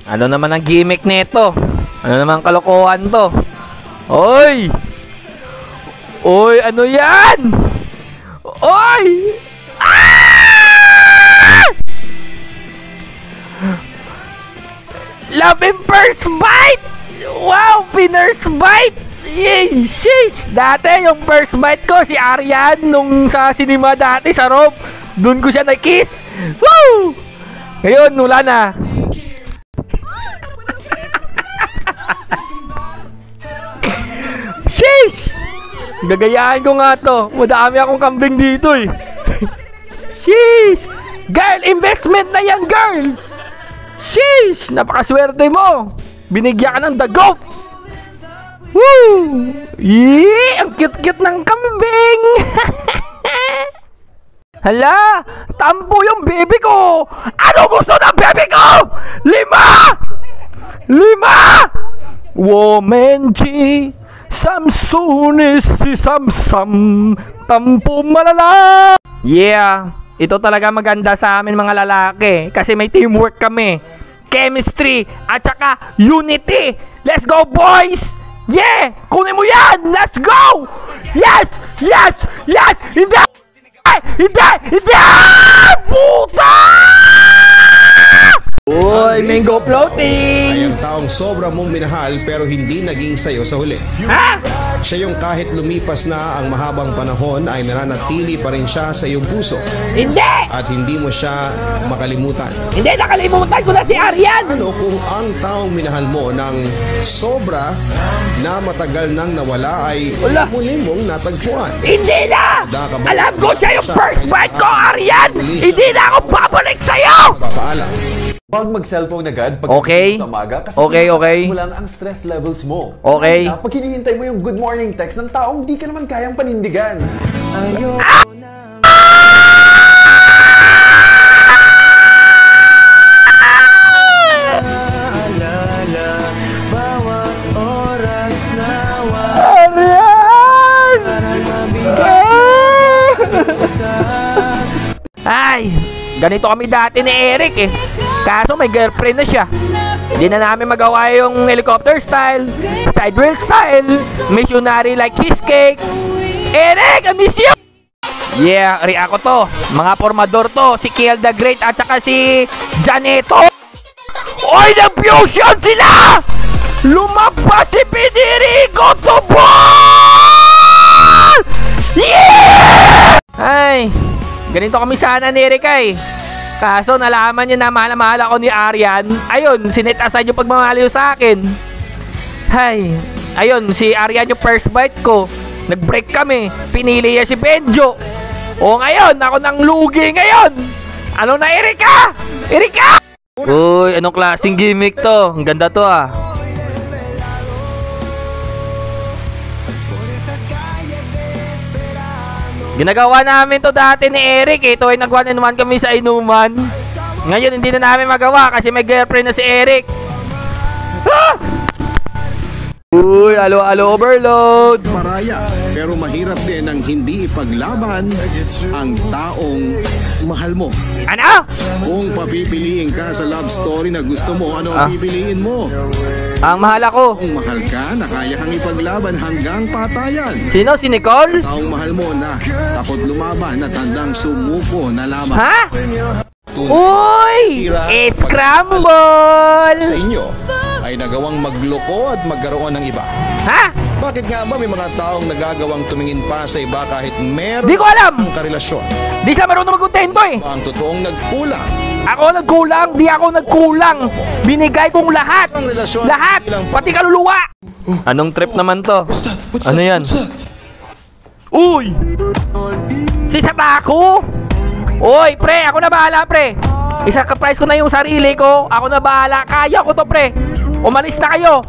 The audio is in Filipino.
Ano naman ang gimmick nito? Ano naman kalokohan to? Oy! Oy, ano yan? Oy! Ah! Love and first bite! Wow, piners bite! Yay, sheesh! Dati yung first bite ko si Arian nung sa cinema dati sa Rob. Doon ko siya na-kiss. Woo! Ngayon, wala na. Sheesh! Gagayahin ko nga to. Madami akong kambing dito eh. Sheesh! Girl, investment na yan, girl! Sheesh! Napakaswerte mo! Binigyan ka ng the goat! Woo! Yee! Ang cute-cute ng kambing! Hala! Tampo yung baby ko! Ano gusto ng baby ko? 5! 5! Woman G Samsunis si Samsam Tampo malala. Yeah! Ito talaga maganda sa amin mga lalaki kasi may teamwork kami, chemistry at saka unity. Let's go boys! Yeah! Kunin mo yan! Let's go! Yes! Yes! Yes! Hindi! Hindi! Hindi! Puta! Uy, mango floating! Ay ang taong sobra mong minahal pero hindi naging sayo sa huli. Ha? Siya yung kahit lumipas na ang mahabang panahon ay nananatili pa rin siya sa iyong puso. Hindi! At hindi mo siya makalimutan. Hindi, nakalimutan ko na si Arian! Ano kung ang taong minahal mo ng sobra na matagal nang nawala ay Wala. muli mong natagpuan? Hindi na! Alam ko siya yung first bite ko, Arian! Hindi na ako babalik sa'yo! Papaalam. Huwag mag-cellphone agad pag Okay. sa umaga kasi Okay. mo lang ang stress levels mo. Okay. Lalo na pag hinihintay mo yung good morning text ng taong di ka naman kayang panindigan. Ayoko na. Maalala, bawat oras na Arian! Ay, ganito kami dati ni Eric eh. Kaso may girlfriend na siya. Hindi na namin magawa yung helicopter style, side wheel style, missionary like cheesecake. Eric, I miss you! Yeah, ako to. Mga formador to. Si Kiel the Great at saka si Janeto. Oy, nag-fusion sila! Lumabas si Federico to ball! Yeah! Ay, ganito kami sana ni Eric ay. Kaso nalaman niya na mahal ako ni Arian. Ayun, sinet aside yung pagmamahal sa akin. Hay, ayun, si Arian yung first bite ko. Nag-break kami. Pinili niya si Benjo. O ngayon, ako nang lugi ngayon. Ano na, Erika? Erika! Uy, anong klaseng gimmick to? Ang ganda to ah. Ginagawa namin to dati ni Eric eh. Ito ay nag-1-on-1 kami sa inuman. Ngayon hindi na namin magawa kasi may girlfriend na si Eric. Ah! Uy, alo overload. Maraya, pero mahirap din ang hindi ipaglaban ang taong mahal mo. Ano? Kung papipiliin ka sa love story na gusto mo, ano ang pipiliin mo? Ang mahal ako. Kung mahal ka na kaya kang ipaglaban hanggang patayan. Sino? Si Nicole? Taong mahal mo na takot lumaban at handang sumuko na lamang. Ha? Uy! Scramble! Sa inyo ay nagawang magloko at magkaroon ng iba. Ha? Bakit nga ba may mga taong nagagawang tumingin pa sa iba kahit meron Di ko alam! ang karelasyon? Di sila marunong magkontento eh. Ang totoong nagkulang Ako nagkulang, di ako nagkulang. Binigay kong lahat. ang relasyon. Lahat! Pati kaluluwa! Anong trip naman to? Ano yan? Uy! Si Satako! Uy, pre! Ako na bahala, pre! Isa-surprise ko na yung sarili ko. Ako na bahala. Kaya ko to, pre! Umalis na kayo!